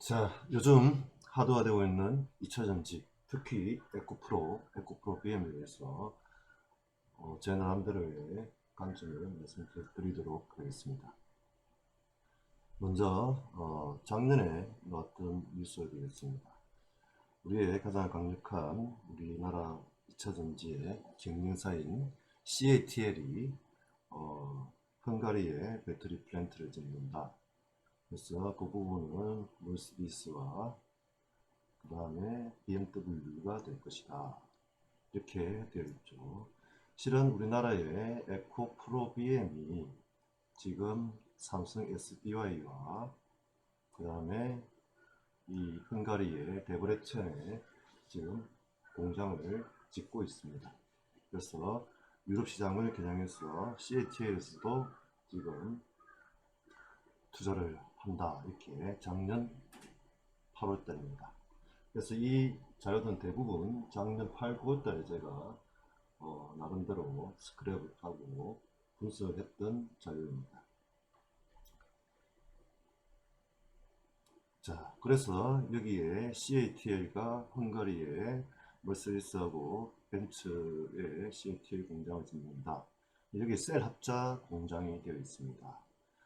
자, 요즘 하드화되고 있는 2차전지, 특히 에코프로 BM에 대해서 제 나름대로의 관점을 말씀드리도록 하겠습니다. 먼저 작년에 나왔던 뉴스가 되겠습니다. 우리의 가장 강력한 우리나라 2차전지의 경쟁사인 CATL이 헝가리에 배터리 플랜트를 짓는다. 그래서 그 부분은 멀스비스와 그 다음에 BMW가 될 것이다. 이렇게 되어 있죠. 실은 우리나라의 에코 프로 BM이 지금 삼성 SDI와 그 다음에 이 헝가리의 데브레첸에 지금 공장을 짓고 있습니다. 그래서 유럽 시장을 겨냥해서 CATL에서도 지금 투자를 한다. 이렇게 작년 8월 달입니다. 그래서 이 자료는 대부분 작년 8, 9월 달에 제가 나름대로 스크랩을 하고 분석을 했던 자료입니다. 자, 그래서 여기에 CATL가 헝가리에 머세디스하고 벤츠의 CATL 공장을 짓는다. 여기 셀 합자 공장이 되어 있습니다.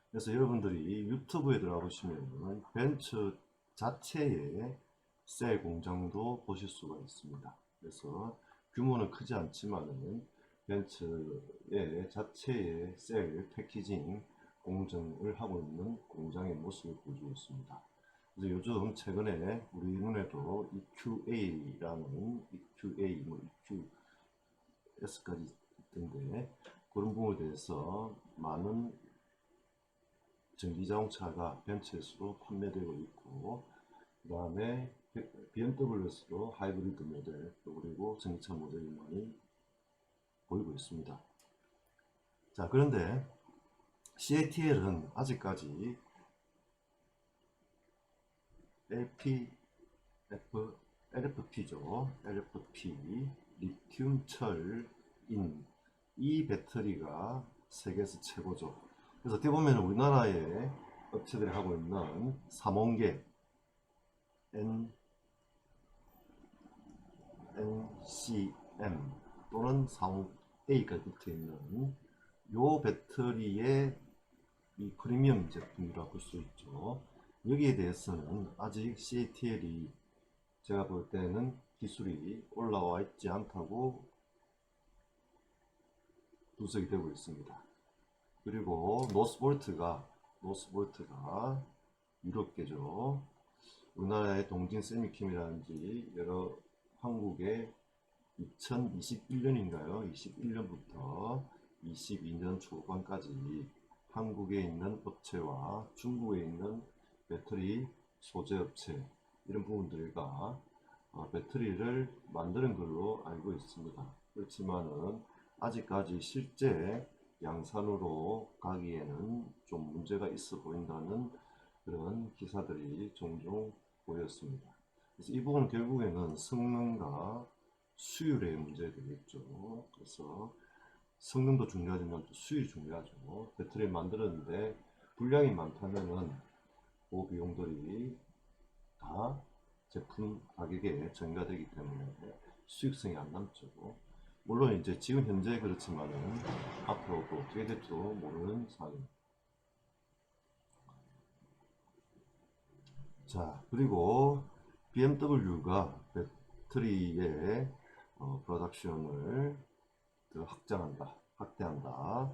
그래서 여러분들이 유튜브에 들어가보시면 벤츠 자체의 셀 공장도 보실 수가 있습니다. 그래서 규모는 크지 않지만은 벤츠의 자체의 셀 패키징 공정을 하고 있는 공장의 모습을 보여주고 있습니다. 그래서 요즘 최근에 우리 눈에도 EQA라는 EQA, EQS까지 있던데 그런 부분에 대해서 많은 전기자동차가 벤츠에서도 판매되고 있고, 그 다음에 BMW에서도 하이브리드 모델 그리고 전기차 모델이 많이 보이고 있습니다. 자, 그런데 CATL은 아직까지 LFP죠. LFP 리튬 철인 이 배터리가 세계에서 최고죠. 그래서 어떻게 보면 우리나라의 업체들이 하고 있는 삼원계 NCM 또는 40A가 붙어 있는 요 배터리의 이 프리미엄 제품이라고 볼 수 있죠. 여기에 대해서는 아직 CATL이 제가 볼 때는 기술이 올라와 있지 않다고 분석이 되고 있습니다. 그리고 노스볼트가 유럽계죠. 우리나라의 동진 세미킴이라든지 여러 한국의 2021년인가요? 21년부터 22년 초반까지 한국에 있는 업체와 중국에 있는 배터리 소재 업체 이런 부분들과 배터리를 만드는 걸로 알고 있습니다. 그렇지만은 아직까지 실제 양산으로 가기에는 좀 문제가 있어 보인다는 그런 기사들이 종종 보였습니다. 그래서 이 부분은 결국에는 성능과 수율의 문제가 되겠죠. 그래서 성능도 중요하지만 또 수율이 중요하죠. 배터리를 만들었는데 분량이 많다면은 그 비용들이 다 제품 가격에 전가되기 때문에 수익성이 안 남죠. 물론 이제 지금 현재 그렇지만은 앞으로 또 어떻게 될지도 모르는 상황입니다. 자, 그리고 BMW가 배터리의 프로덕션을 더 확대한다.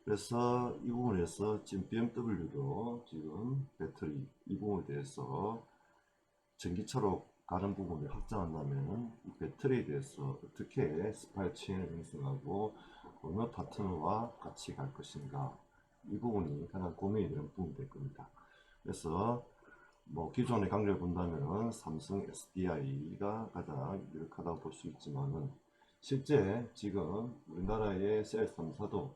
그래서 이 부분에서 지금 BMW도 지금 배터리 이 부분에 대해서 전기차로 가는 부분을 확장한다면 이 배터리에 대해서 어떻게 스파이 체인을 형성하고 어느 파트너와 같이 갈 것인가 이 부분이 가장 고민이 되는 부분이 될 겁니다. 그래서 뭐 기존의 강력을 본다면 삼성 SDI가 가장 유력하다고 볼 수 있지만은 실제 지금 우리나라의 셀 3사도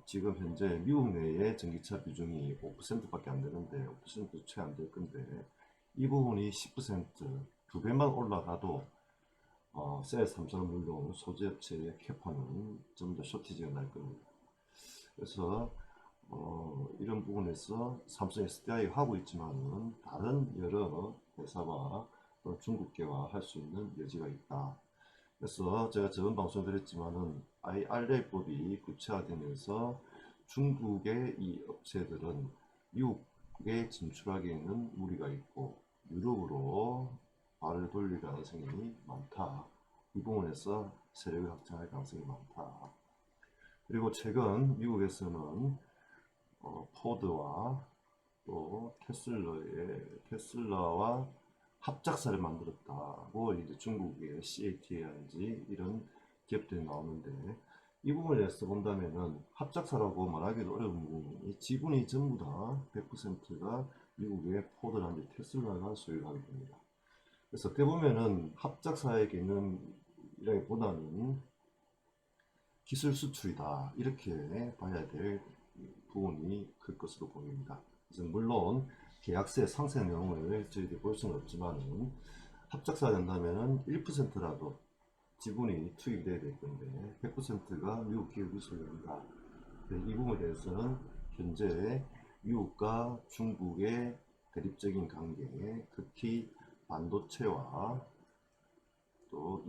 지금 현재 미국 내의 전기차 비중이 5%밖에 안 되는데 5%도 채 안 될 건데 이 부분이 10% 두 배만 올라가도 셀 3사는 물론 소재 업체의 캐파는 좀 더 쇼티지가 날 겁니다. 그래서 이런 부분에서 삼성 SDI가 하고 있지만은 다른 여러 회사와 또 중국계와 할 수 있는 여지가 있다. 그래서 제가 저번 방송 드렸지만은 IRA법이 구체화되면서 중국의 이 업체들은 미국에 진출하기에는 무리가 있고 유럽으로 발을 돌릴 가능성이 많다. 이 부분에서 세력을 확장할 가능성이 많다. 그리고 최근 미국에서는 포드와 또 테슬라와 합작사를 만들었다고 이제 중국의 CATL인지 이런 기업들이 나오는데 이 부분에 대해서 본다면은 합작사라고 말하기도 어려운 부분이 지분이 전부 다 100%가 미국의 포드라든지 테슬라가 소유를 하게 됩니다. 그래서 어떻게 보면은 합작사의 개념이라기보다는 기술 수출이다 이렇게 봐야 될 부분이 클 것으로 보입니다. 그래서 물론 계약서의 상세 내용을 저희들이 볼 수는 없지만 합작사가 된다면 1%라도 지분이 투입이 돼야 될 건데 100%가 미국 기업이 소유한다. 이 부분에 대해서는 현재 미국과 중국의 대립적인 관계, 특히 반도체와 또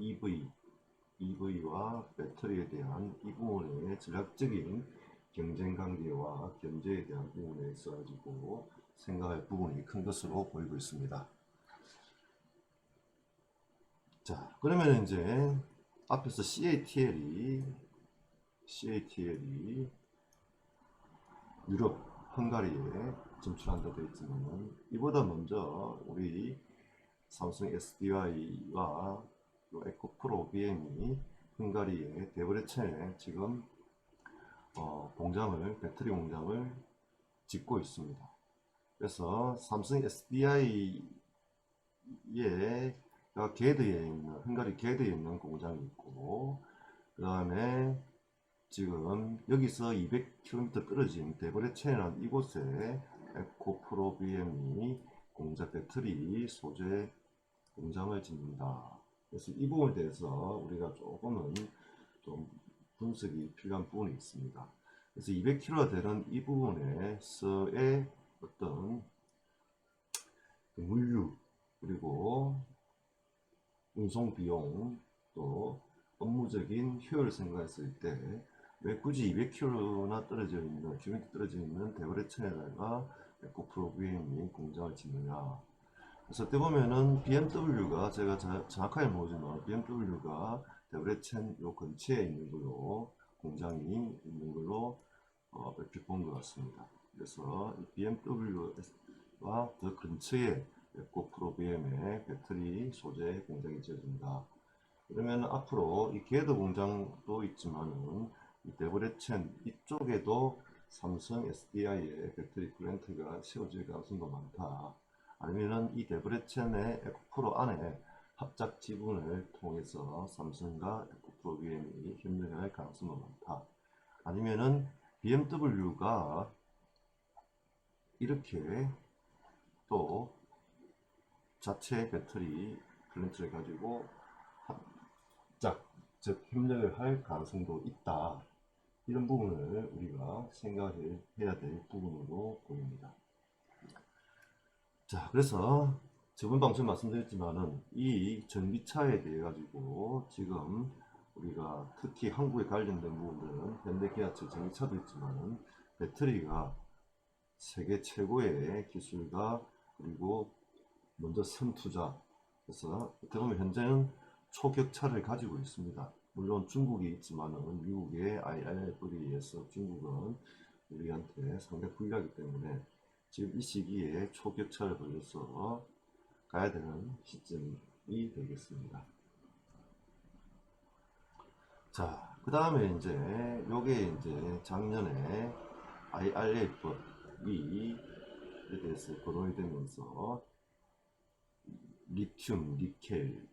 EV와 배터리에 대한 이 부분의 전략적인 경쟁 관계와 견제에 대한 부분에 있어 가지고 생각할 부분이 큰 것으로 보이고 있습니다. 자, 그러면 이제 앞에서 CATL이 유럽 헝가리에 진출한다 되어 있지만 이보다 먼저 우리 삼성 SDI와 에코프로 BM이 헝가리의 데브레첸에 지금 배터리 공장을 짓고 있습니다. 그래서 삼성 SDI의 헝가리 게드에 있는 공장이 있고, 그 다음에 지금 여기서 200km 떨어진 데브레첸이라는 이곳에 에코프로 BM이 배터리 소재 공장을 짓는다. 그래서 이 부분에 대해서 우리가 조금은 좀 분석이 필요한 부분이 있습니다. 그래서 200kg가 되는 이 부분에서의 어떤 물류 그리고 운송 비용 또 업무적인 효율을 생각했을 때 왜 굳이 200km나 떨어져 있는 데브레천에다가 에코프로 BM이 공장을 짓느냐. 그래서 어떻게 보면은 BMW가 제가 정확하게 모르지만 BMW가 데브레첸 요 근처에 있는 걸로 공장이 있는 걸로 얼핏 본 것 같습니다. 그래서 BMW와 더 근처에 에코프로 BM의 배터리 소재 공장이 지어진다. 그러면 앞으로 이 게드 공장도 있지만은 이 데브레첸 이쪽에도 삼성 SDI의 배터리 플랜트가 세워질 가능성도 많다. 아니면은 이 데브레첸의 에코프로 안에 합작 지분을 통해서 삼성과 에코프로 BM이 협력할 가능성도 많다. 아니면은 BMW가 이렇게 또 자체 배터리 플랜트를 가지고 합작, 즉 협력을 할 가능성도 있다. 이런 부분을 우리가 생각해야 될 부분으로 보입니다. 자, 그래서 저번 방송 말씀드렸지만은 이 전기차에 대해 가지고 지금 우리가 특히 한국에 관련된 부분들은 현대기아차 전기차도 있지만은 배터리가 세계 최고의 기술과 그리고 먼저 선투자. 그래서 어떻게 보면 현재는 초격차를 가지고 있습니다. 물론 중국이 있지만은 미국의 IRA법에 의해서 중국은 우리한테 상당히 불리하기 때문에 지금 이 시기에 초격차를 벌려서 가야 되는 시점이 되겠습니다. 자, 그 다음에 이제 요게 이제 작년에 IRA법이 대해서 거론이 되면서 리튬, 니켈.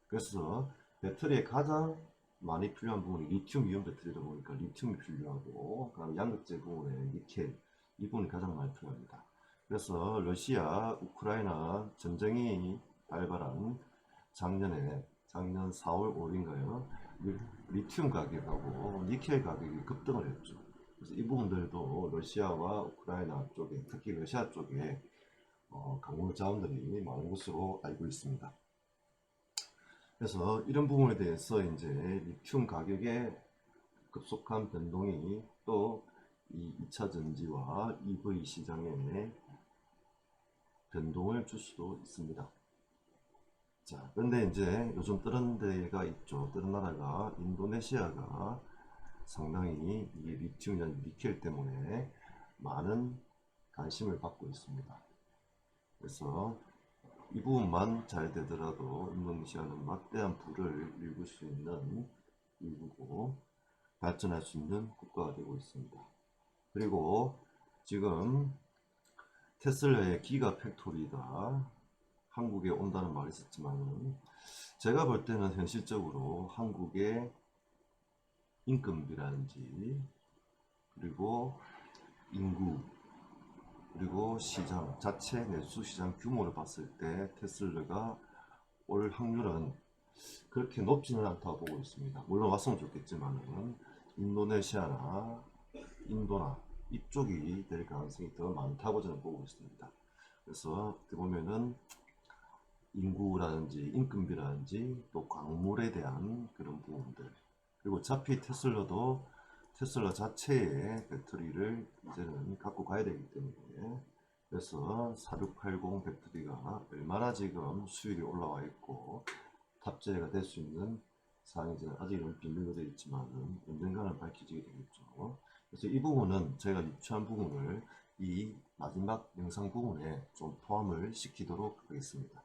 그래서 배터리에 가장 많이 필요한 부분이 리튬 이온 배터리다 보니까 리튬이 필요하고, 그다음 양극재 부분에 니켈, 이 부분이 가장 많이 필요합니다. 그래서 러시아, 우크라이나 전쟁이 발발한 작년 4월 5일인가요? 리튬 가격하고 니켈 가격이 급등을 했죠. 그래서 이 부분들도 러시아와 우크라이나 쪽에, 특히 러시아 쪽에 광물 자원들이 많은 것으로 알고 있습니다. 그래서 이런 부분에 대해서 이제 리튬 가격의 급속한 변동이 또 이 2차 전지와 EV 시장에 변동을 줄 수도 있습니다. 자, 그런데 이제 요즘 뜨는 데가 있죠. 뜨는 나라가 인도네시아가 상당히 이 리튬이나 니켈 때문에 많은 관심을 받고 있습니다. 그래서 이 부분만 잘 되더라도 인도네시아는 막대한 부를 일굴 수 있는 일구고 발전할 수 있는 국가가 되고 있습니다. 그리고 지금 테슬라의 기가 팩토리가 한국에 온다는 말이 있었지만 제가 볼 때는 현실적으로 한국의 임금비라든지 그리고 인구 그리고 시장 자체 내수 시장 규모를 봤을 때 테슬라가 올 확률은 그렇게 높지는 않다고 보고 있습니다. 물론 왔으면 좋겠지만은 인도네시아나 인도나 이쪽이 될 가능성이 더 많다고 저는 보고 있습니다. 그래서 어떻게 보면은 인구라든지 임금비라든지 또 광물에 대한 그런 부분들 그리고 어차피 테슬라도 테슬라 자체의 배터리를 이제는 갖고 가야 되기 때문에 그래서 4680 배터리가 얼마나 지금 수율이 올라와 있고 탑재가 될 수 있는 사항인지는 아직은 비밀로 되어 있지만 언젠가는 밝혀지게 되겠죠. 그래서 이 부분은 제가 유추한 부분을 이 마지막 영상 부분에 좀 포함을 시키도록 하겠습니다.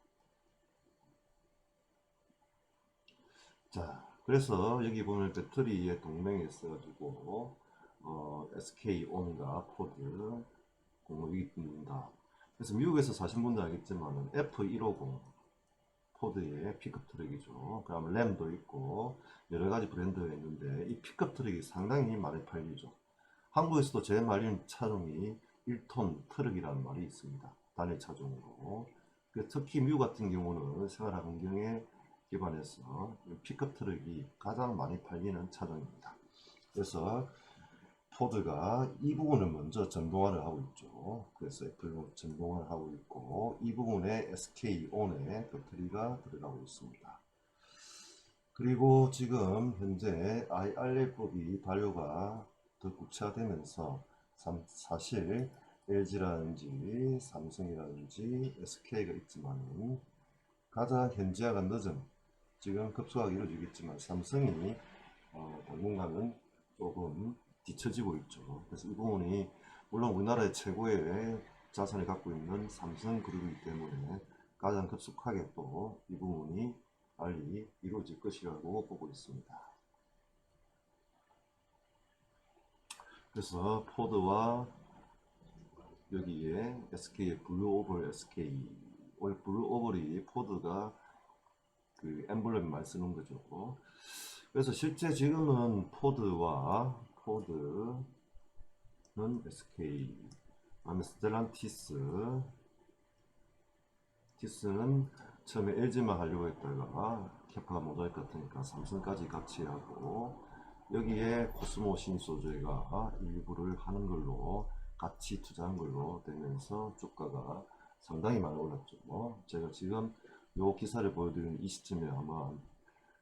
자, 그래서 여기 보면 배터리의 동맹이 있어가지고 SK온과 포드 공업이 있습니다. 그래서 미국에서 사신 분들 알겠지만 F150 포드의 픽업 트럭이죠. 그다음 램도 있고 여러 가지 브랜드가 있는데 이 픽업 트럭이 상당히 많이 팔리죠. 한국에서도 제일 많은 차종이 1톤 트럭이라는 말이 있습니다. 단일 차종으로. 특히 미국 같은 경우는 생활 환경에 기반해서 픽업 트럭이 가장 많이 팔리는 차종입니다. 그래서 포드가 이 부분을 먼저 전동화를 하고 있죠. 그래서 애플로 전동화를 하고 있고 이 부분에 SK온의 배터리가 들어가고 있습니다. 그리고 지금 현재 IRA법이 발효가 더 구체화되면서 사실 LG라든지 삼성이라든지 SK가 있지만 가장 현지화가 늦은 지금 급속하게 이루어지겠지만 삼성이 당분간은 조금 뒤처지고 있죠. 그래서 이 부분이 물론 우리나라의 최고의 자산을 갖고 있는 삼성그룹이기 때문에 가장 급속하게 또 이 부분이 빨리 이루어질 것이라고 보고 있습니다. 그래서 포드와 여기에 SK의 블루오벌 SK 블루오벌이 포드가 그 엠블렘 말 쓰는 거죠. 그래서 실제 지금은 포드는 SK, 다음에 스텔란티스는 처음에 LG만 하려고 했다가 캐파가 모자랄 것 같으니까 삼성까지 같이 하고 여기에 코스모 신소재가 일부를 하는 걸로 같이 투자한 걸로 되면서 주가가 상당히 많이 올랐죠. 제가 지금 요 기사를 보여드리는 이 시점에 아마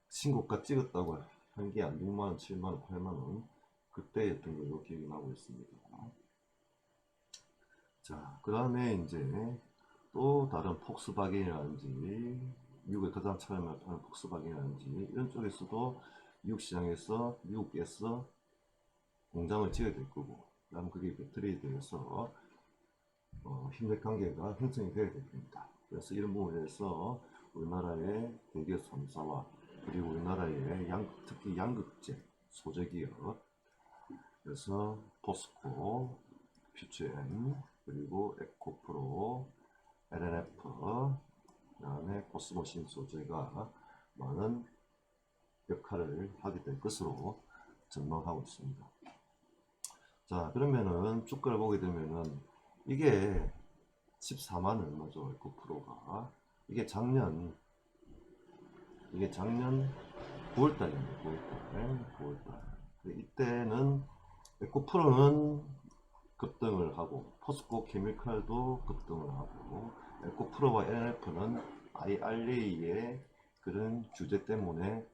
신고가 찍었다고 한 게 한 6만원, 7만원, 8만원 그때였던 걸로 기억이 나고 있습니다. 자, 그 다음에 이제 또 다른 폭스바겐이라든지 미국의 가장 처음에 파는 폭스바겐이라든지 이런 쪽에서도 미국 시장에서 미국에서 공장을 지어야 될 거고 그다음 그게 배터리에 대해서 힘력 관계가 형성이 되어야 될 겁니다. 그래서 이런 부분에 대해서 우리나라의 대기업 3사와 그리고 우리나라의 특히 양극재 소재기업 그래서 포스코, 퓨처엠 그리고 에코프로, LNF 그다음에 코스모신 소재가 많은 역할을 하게 될 것으로 전망하고 있습니다. 자, 그러면은 주가를 보게 되면은 이게 14만 얼마죠? 에코프로가 이게 작년 9월달입니다. 9월달. 이때는 에코프로는 급등을 하고 포스코 케미칼도 급등을 하고 에코프로와 NLF는 IRA의 그런 규제 때문에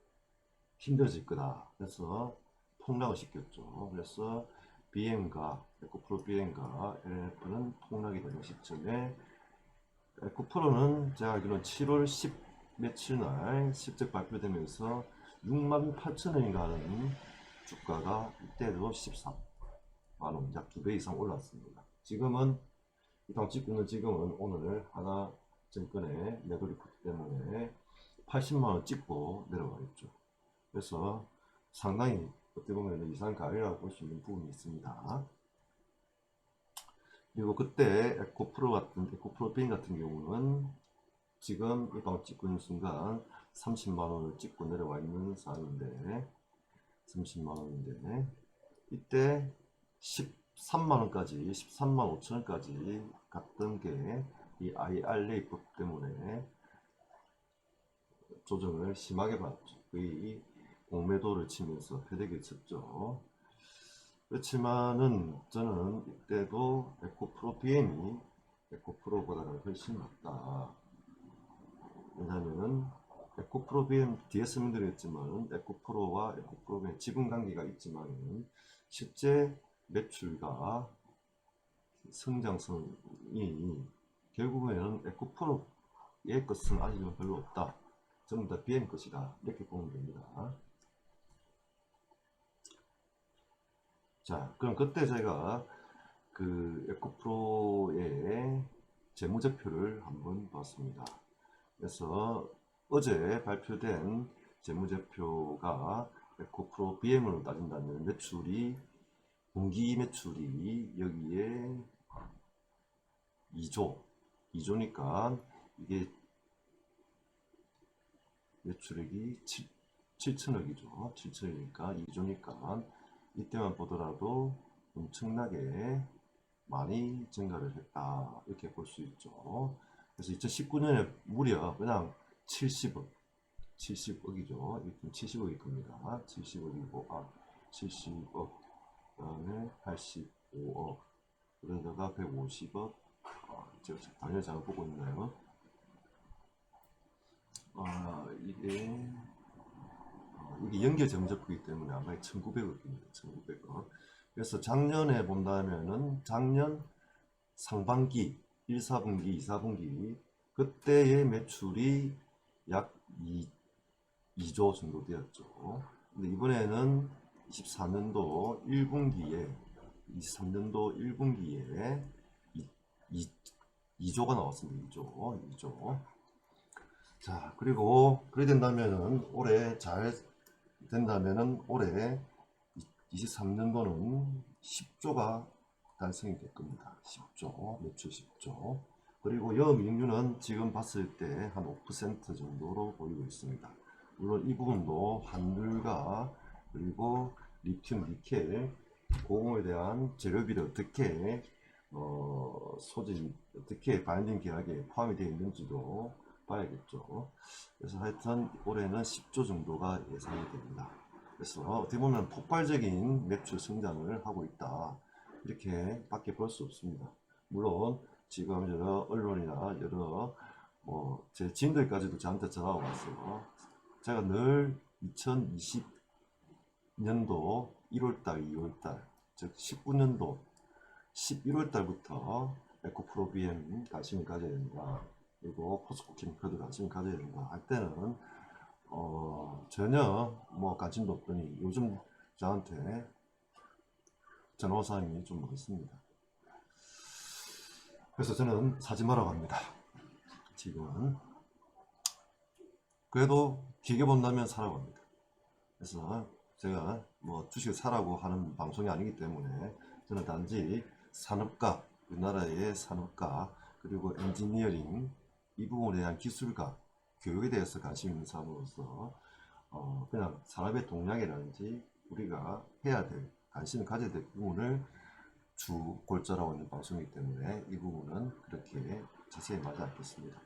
힘들어질 거다. 그래서 폭락을 시켰죠. 그래서 BM과 에코프로 BM과 NLF는 폭락이 되는 시점에 에코프로는 제가 알기로는 7월 10 며칠 날 실적 발표되면서 68,000원인가 하는 주가가 이때도 13만원, 약 2배 이상 올랐습니다. 지금은 이당 찍고 있는 지금은 오늘 하나증권의 매도 리포트 때문에 80만원 찍고 내려가 있죠. 그래서 상당히 어떻게 보면 이상 가이라고 볼 수 있는 부분이 있습니다. 그리고 그때 에코프로 베인 같은 경우는 지금 이 방 찍고 있는 순간 30만원을 찍고 내려와 있는 상황인데 30만원인데 이때 13만원까지 13만 5천원까지 갔던 게 이 IRA 법 때문에 조정을 심하게 받았죠. 거의 공매도를 치면서 패대기를 쳤죠. 그렇지만은 저는 이때도 에코프로 BM이 에코프로보다는 훨씬 낫다. 왜냐하면 에코프로 BM 뒤에 설명드렸지만 에코프로와 에코프로 BM 지분 관계가 있지만 실제 매출과 성장성이 결국에는 에코프로의 것은 아직은 별로 없다. 전부 다 BM 것이다. 이렇게 보면 됩니다. 자, 그럼 그때 제가 그 에코프로의 재무제표를 한번 봤습니다. 그래서 어제 발표된 재무제표가 에코프로 BM으로 따진다면 매출이 분기 매출이 여기에 2조니까 이게 매출액이 7천억이죠. 7천억이니까 2조니까 이때만 보더라도 엄청나게 많이 증가를 했다. 이렇게 볼 수 있죠. 그래서 2019년에 무려 그냥 70억이죠. 70억일 겁니다. 70억이고, 70억, 그 다음에 85억, 그러다가 150억, 제가 당연히 잘못 보고 있나요? 이게 연결 점적이기 때문에 아마 1900억입니다. 1900억. 그래서 작년에 본다면은 작년 상반기 1, 4분기, 2, 4분기 그때의 매출이 약 2조 정도 되었죠. 근데 이번에는 24년도 1분기에 23년도 1분기에 2조가 나왔습니다. 2조. 자, 그리고 그래 된다면은 올해 잘 된다면은 올해 23년도는 10조가 달성이 될 겁니다. 10조, 매출 10조. 그리고 영업이익률은 지금 봤을 때 한 5% 정도로 보이고 있습니다. 물론 이 부분도 환율과 그리고 리튬, 니켈, 공업에 대한 재료비를 어떻게 소진, 어떻게 바인딩 계약에 포함이 되어 있는지도 봐야겠죠. 그래서 하여튼 올해는 10조 정도가 예상이 됩니다. 그래서 어떻게 보면 폭발적인 매출 성장을 하고 있다. 이렇게 밖에 볼 수 없습니다. 물론 지금 여러 언론이나 여러 제 지인들까지도 저한테 전화가 왔어요. 제가 늘 2020년도 1월달, 2월달, 즉 19년도 11월달부터 에코프로 BM 관심을 가져야 된다. 그리고 포스코 케미칼도 관심을 가져야 된다. 할 때는 전혀 관심도 없더니 요즘 저한테 전화 온 사람이 좀 많습니다. 그래서 저는 사지 말라고 합니다. 지금은. 그래도 길게 본다면 사라고 합니다. 그래서 제가 주식을 사라고 하는 방송이 아니기 때문에 저는 단지 산업과, 우리나라의 산업과, 그리고 엔지니어링, 이 부분에 대한 기술과 교육에 대해서 관심 있는 사람으로서 그냥 산업의 동향이라든지 우리가 해야 될, 관심을 가져야 될 부분을 주 골자라고 있는 방송이기 때문에 이 부분은 그렇게 자세히 말하지 않겠습니다.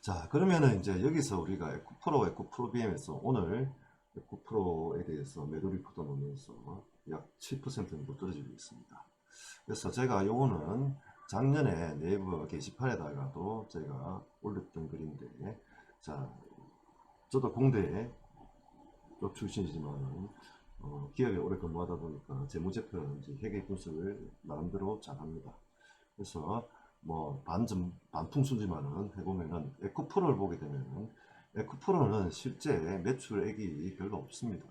자, 그러면은 이제 여기서 우리가 에코프로 BM에서 오늘 에코프로에 대해서 매도 리포트 놓으면서 약 7% 정도 떨어지고 있습니다. 그래서 제가 요거는 작년에 네이버 게시판에다가도 제가 올렸던 글인데, 자, 저도 공대 쪽 출신이지만 기업에 오래 근무하다 보니까 재무제표라든지 회계 분석을 나름대로 잘합니다. 그래서 뭐 반풍수지만은 해보면은 에코프로를 보게 되면은 에코프로는 실제 매출액이 별로 없습니다.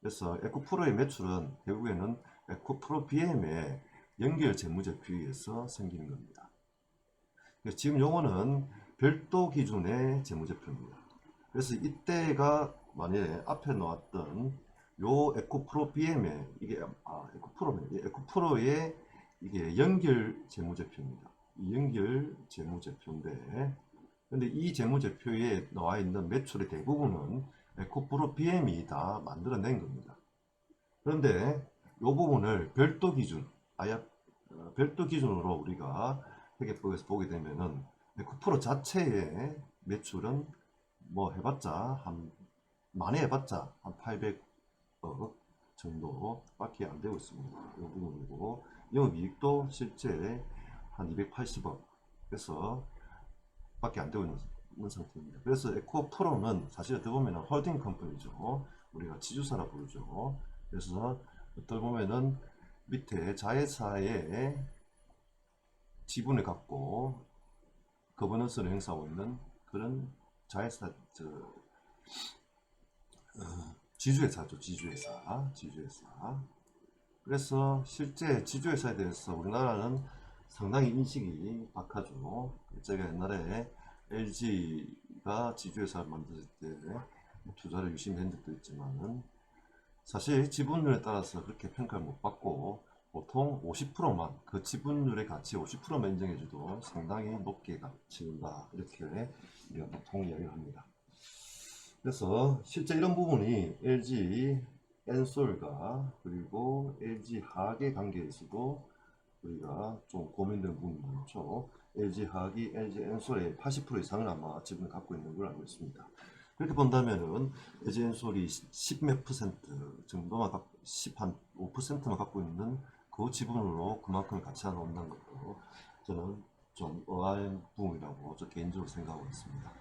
그래서 에코프로의 매출은 결국에는 에코프로 BM의 연결 재무제표에 의해서 생기는 겁니다. 지금 요거는 별도 기준의 재무제표입니다. 그래서 이때가 만약에 앞에 나왔던 요 에코프로 BM의 이게 에코프로의 이게 연결 재무제표입니다. 이 연결 재무제표인데, 근데 이 재무제표에 나와 있는 매출의 대부분은 에코프로 BM이 다 만들어낸 겁니다. 그런데 이 부분을 별도 기준, 별도 기준으로 우리가 회계법에서 보게 되면은 에코프로 자체의 매출은 뭐 해봤자 많이 해봤자 한 800억 정도밖에 안 되고 있습니다. 이 부분이고, 영업이익도 실제 한 280억 그래서 밖에 안 되고 있는 상태입니다. 그래서 에코프로는 사실 어떻게 보면 홀딩 컴퍼니죠. 우리가 지주사라 부르죠. 그래서 어떻게 보면은 밑에 자회사의 지분을 갖고 거버넌스를 행사하고 있는 그런 자회사, 지주회사죠. 지주회사. 그래서 실제 지주회사에 대해서 우리나라는 상당히 인식이 박하죠. 제가 옛날에 LG가 지주회사를 만들 때 투자를 유심히 한 적도 있지만은 사실 지분율에 따라서 그렇게 평가를 못 받고 보통 50%만 그 지분율의 가치 50%만 인정해줘도 상당히 높게 치운다 이렇게 우리가 보통 이야기를 합니다. 그래서 실제 이런 부분이 LG 엔솔과 그리고 LG 하학의 관계에서도 우리가 좀 고민되는 부분이 많죠. LG 하학이 LG 엔솔의 80% 이상을 아마 지분을 갖고 있는 걸 알고 있습니다. 그렇게 본다면은 LG 엔솔이 10몇 퍼센트 정도만 15%만 갖고 있는 그 지분으로 그만큼 가치가 나온다는 것도 저는 좀 의아한 부분이라고 저 개인적으로 생각하고 있습니다.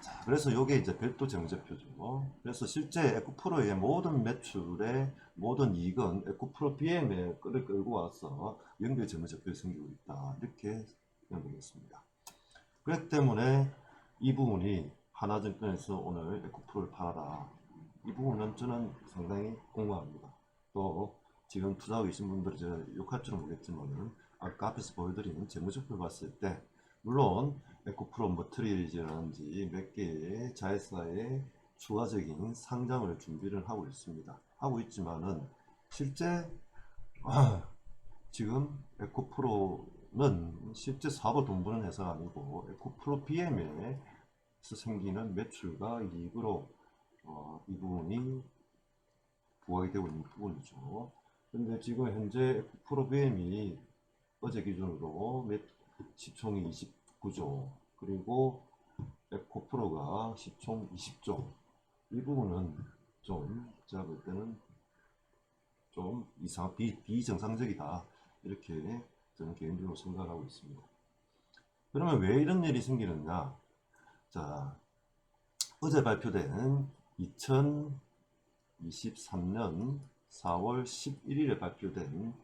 자, 그래서 이게 이제 별도 재무제표죠. 그래서 실제 에코프로의 모든 매출의 모든 이익은 에코프로 BM에 끌고 와서 연결 재무제표에 생기고 있다. 이렇게 생각하겠습니다. 그렇기 때문에 이 부분이 하나증권에서 오늘 에코프로를 팔아라. 이 부분은 저는 상당히 공감합니다. 또 지금 투자하고 계신 분들이 제가 욕할 줄은 모르겠지만 아까 앞에서 보여드린 재무제표를 봤을 때 물론 에코프로 머트리얼이라든지 몇 개의 자회사의 추가적인 상장을 준비를 하고 있습니다. 하고 있지만은 실제 지금 에코프로는 실제 사업을 돈 버는 회사가 아니고 에코프로 BM에서 생기는 매출과 이익으로 이 부분이 부각이 되고 있는 부분이죠. 근데 지금 현재 에코프로 BM이 어제 기준으로 시총이 29조 그리고 에코프로가 시총 20조 이 부분은 좀 제가 볼 때는 좀 비정상적이다 이렇게 저는 개인적으로 생각하고 있습니다. 그러면 왜 이런 일이 생기느냐? 자, 어제 발표된 2023년 4월 11일에 발표된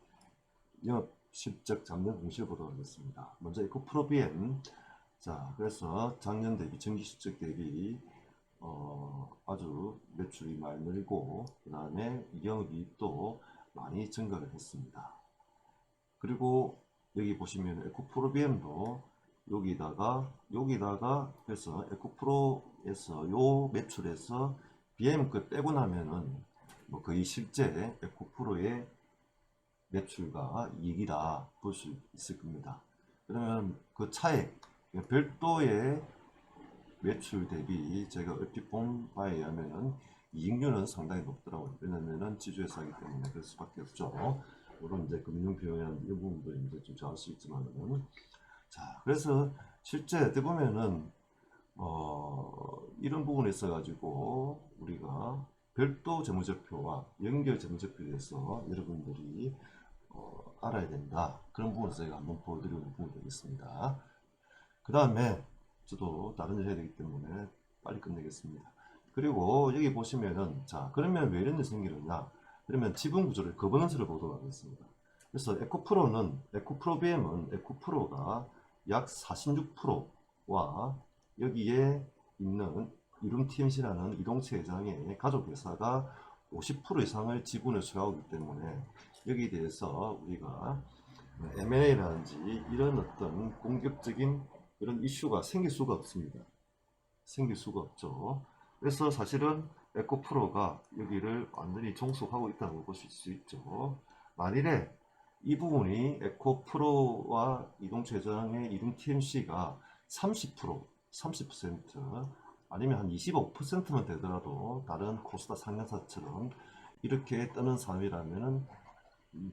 영업 실적 작년 공시를 보도록 하겠습니다. 먼저 에코프로 BM. 자, 그래서 작년 대비 전기 실적 대비 아주 매출이 많이 늘고 그 다음에 영업이익도 많이 증가를 했습니다. 그리고 여기 보시면 에코프로 BM도 여기다가 그래서 에코프로에서 요 매출에서 BM 그 빼고 나면은 뭐 거의 실제 에코프로의 매출과 이익이다 볼 수 있을 겁니다. 그러면 그 차액 별도의 매출 대비 제가 얼핏 본 바에 의하면은 이익률은 상당히 높더라고요. 왜냐면은 지주회사이기 때문에 그럴 수밖에 없죠. 물론 이제 금융 비용이라는 이 부분도 이제 좀 잘할 수 있지만은 자 그래서 실제 어떻게 보면은 이런 부분에 있어 가지고 우리가 별도 재무제표와 연결 재무제표에 대해서 여러분들이 알아야 된다. 그런 부분을 저희가 한번 보여드리는 부분이 되겠습니다. 그 다음에 저도 다른 일 해야 되기 때문에 빨리 끝내겠습니다. 그리고 여기 보시면은, 자, 그러면 왜 이런 일이 생기느냐? 그러면 지분 구조를, 거버넌스를 보도록 하겠습니다. 그래서 에코프로 BM은 에코프로가 약 46%와 여기에 있는 이룸 TMC라는 이동체 회장의 가족 회사가 50% 이상을 지분을 소유하고 있기 때문에 여기에 대해서 우리가 M&A라든지 이런 어떤 공격적인 이런 이슈가 생길 수가 없습니다. 생길 수가 없죠. 그래서 사실은 에코프로가 여기를 완전히 종속하고 있다고 보실 수 있죠. 만일에 이 부분이 에코프로와 이동최장의 이동 TMC가 30%, 30% 아니면 한 25%만 되더라도 다른 코스닥 상장사처럼 이렇게 뜨는 사람이라면은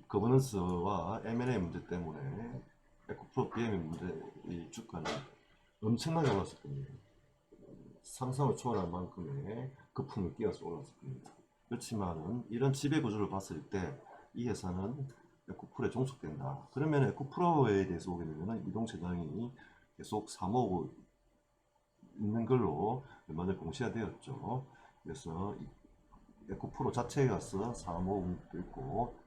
거버넌스와 M&A 문제 때문에 에코프로 BM의 문제, 이 주가는 엄청나게 올랐을 겁니다. 상상을 초월할 만큼의 거품을 끼워서 올랐을 겁니다. 그렇지만은 이런 지배 구조를 봤을 때 이 회사는 에코프로에 종속된다. 그러면 에코프로에 대해서 보게 되면 이동체장이 계속 사모으고 있는 걸로 얼마 전에 공시가 되었죠. 그래서 에코프로 자체에 가서 사모으고 있고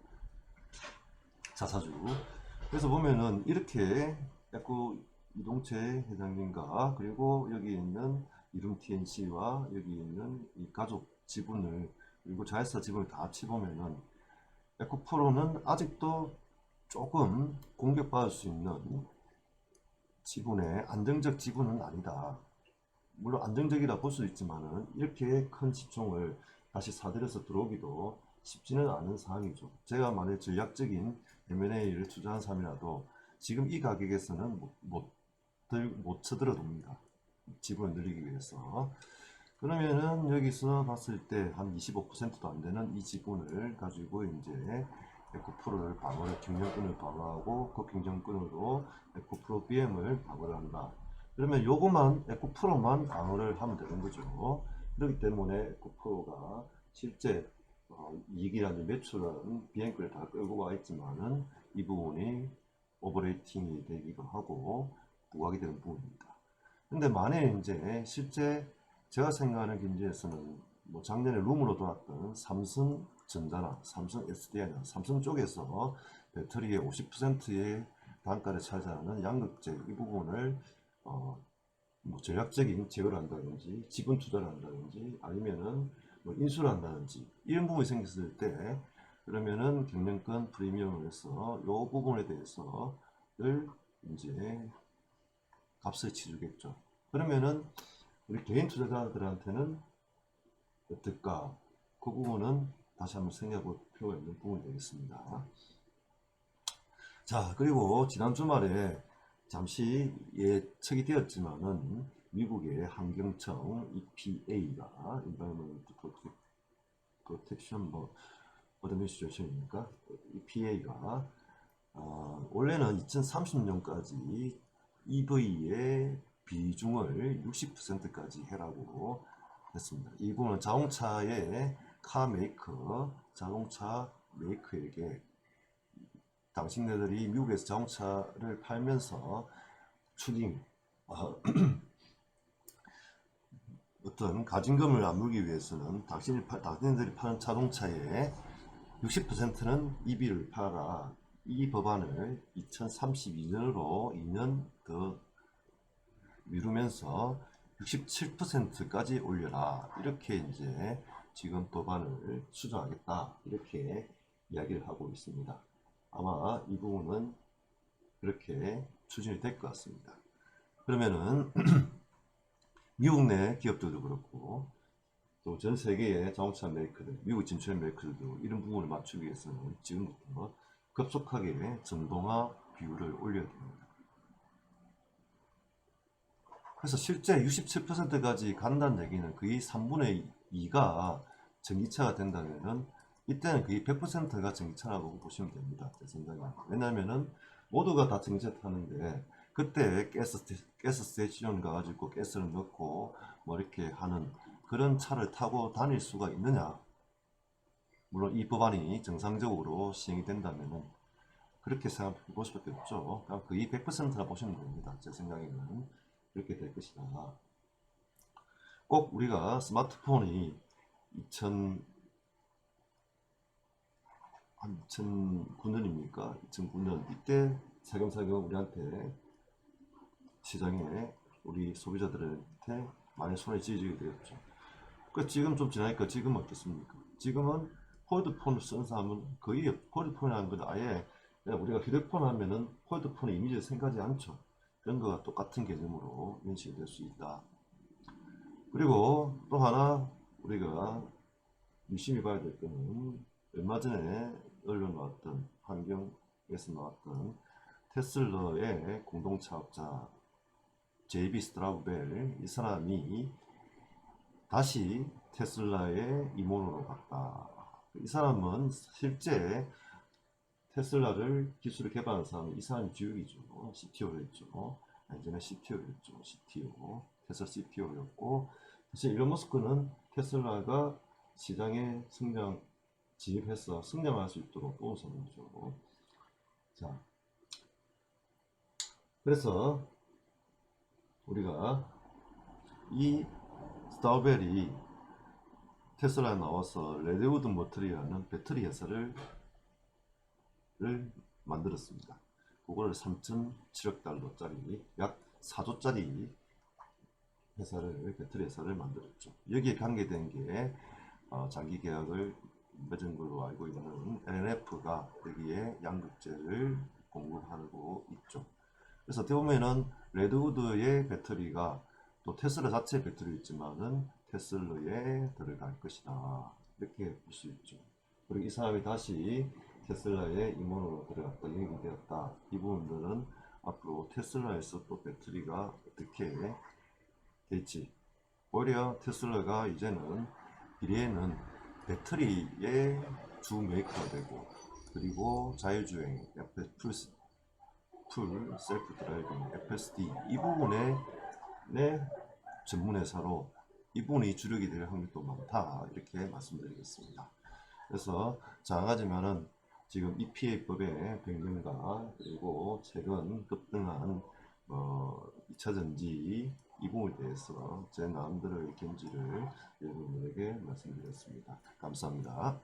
자사주. 그래서 보면은 이렇게 에코 이동채 회장님과 그리고 여기 있는 이룸 TNC와 여기 있는 이 가족 지분을 그리고 자회사 지분을 다 합치보면은 에코프로는 아직도 조금 공격받을 수 있는 지분의 안정적 지분은 아니다. 물론 안정적이라 볼 수 있지만은 이렇게 큰 지총을 다시 사들여서 들어오기도 쉽지는 않은 상황이죠. 제가 만약 전략적인 M&A를 투자한 사람이라도 지금 이 가격에서는 못 쳐들어둡니다. 지분을 늘리기 위해서. 그러면은 여기서 봤을 때 한 25%도 안 되는 이 지분을 가지고 이제 에코프로를 방어를, 경영권을 방어하고 그 경영권으로 에코프로 BM을 방어를 한다. 그러면 요거만 에코프로만 방어를 하면 되는 거죠. 그렇기 때문에 에코프로가 실제 이익이라는 매출은 비행권을 다 끌고 와 있지만은 이 부분이 오버레이팅이 되기도 하고 부각이 되는 부분입니다. 근데 만약에 이제 실제 제가 생각하는 경제에서는 뭐 작년에 룸으로 돌았던 삼성전자나 삼성 SDI나 삼성 쪽에서 배터리의 50%의 단가를 차지하는 양극재 이 부분을 뭐 전략적인 제거를 한다든지 지분 투자를 한다든지 아니면은 뭐 인수를 한다든지 이런 부분이 생겼을 때 그러면은 경영권 프리미엄을 해서 이 부분에 대해서를 이제 값을 치르겠죠. 그러면은 우리 개인 투자자들한테는 어떨까? 그 부분은 다시 한번 생각해 볼 필요가 있는 부분이 되겠습니다. 자, 그리고 지난 주말에 잠시 예측이 되었지만은 미국의 환경청 EPA가 Environmental Protection Administration입니까? EPA가 원래는 2030년까지 EV의 비중을 60%까지 해라고 했습니다. 이 부분은 자동차의 카메이커, 자동차 메이커에게 당신네들이 미국에서 자동차를 팔면서 추징, 어떤 가진금을 안 물기 위해서는 당신들이 파는 자동차의 60%는 EV를 팔아라. 이 법안을 2032년으로 2년 더 미루면서 67%까지 올려라. 이렇게 이제 지금 법안을 수정하겠다. 이렇게 이야기를 하고 있습니다. 아마 이 부분은 그렇게 추진이 될 것 같습니다. 그러면은 미국 내 기업들도 그렇고 또 전 세계의 자동차 메이커들, 미국 진출 메이커들도 이런 부분을 맞추기 위해서는 지금부터 급속하게 전동화 비율을 올려야 됩니다. 그래서 실제 67%까지 간다는 얘기는 거의 3분의 2가 전기차가 된다면은 이때는 거의 100%가 전기차라고 보시면 됩니다. 제 생각에. 왜냐면은 모두가 다 전기차 타는데 그때 가스 스테이션 가가지고 가스를 넣고 뭐 이렇게 하는 그런 차를 타고 다닐 수가 있느냐? 물론 이 법안이 정상적으로 시행이 된다면은 그렇게 생각해 볼 수밖에 없죠. 그냥 거의 100%라 보시면 됩니다. 제 생각에는 그렇게 될 것이다. 꼭 우리가 스마트폰이 2009년입니까? 2009년 이때 살금살금 우리한테 시장에 우리 소비자들한테 많이 손에 쥐어지게 되었죠. 그 지금 좀 지나니까 지금은 어떻습니까? 지금은 폴드폰을 쓰는 사람은 거의 폴드폰이라는 건 아예 그냥 우리가 휴대폰 하면은 폴드폰의 이미지를 생각하지 않죠. 그런 거와 똑같은 개념으로 인식이 될 수 있다. 그리고 또 하나 우리가 유심히 봐야 될 거는 얼마 전에 언론 나왔던 환경에서 나왔던 테슬라의 공동차업자 JB 스트라우벨 이 사람이 다시 테슬라의 임원으로 갔다. 이 사람은 실제 테슬라를 기술을 개발한 사람이 이 사람이 주역이죠. CTO였죠. 예전에 CTO였죠. CTO. 테슬라 CTO였고 사실 일론 머스크는 테슬라가 시장에 진입해서 성장할 수 있도록 도운 사람이죠. 자, 그래서 우리가 이 스타우벨이 테슬라에 나와서 레드우드 머터리라는 배터리 회사를 만들었습니다. 그거를 3.7억 달러짜리 약 4조짜리 배터리 회사를 만들었죠. 여기에 관계된 게 장기 계약을 맺은 걸로 알고 있는 NF가 여기에 양극재를 공급하고 있죠. 그래서 어떻게 보면은 레드우드의 배터리가 또 테슬라 자체 배터리 있지만은 테슬라에 들어갈 것이다. 이렇게 볼 수 있죠. 그리고 이 사람이 다시 테슬라의 임원으로 들어갔다, 영입이 되었다. 이 부분들은 앞으로 테슬라에서 또 배터리가 어떻게 될지. 오히려 테슬라가 이제는 미래에는 배터리의 주 메이커가 되고, 그리고 자율주행, 풀 셀프 드라이빙, FSD 이 부분에 전문 회사로 이 부분이 주력이 될 확률이 또 많다 이렇게 말씀드리겠습니다. 그래서 작아지면은 지금 EPA법의 변경과 그리고 최근 급등한 2차전지 이 부분에 대해서 제 나름대로의 견지를 여러분들에게 말씀드렸습니다. 감사합니다.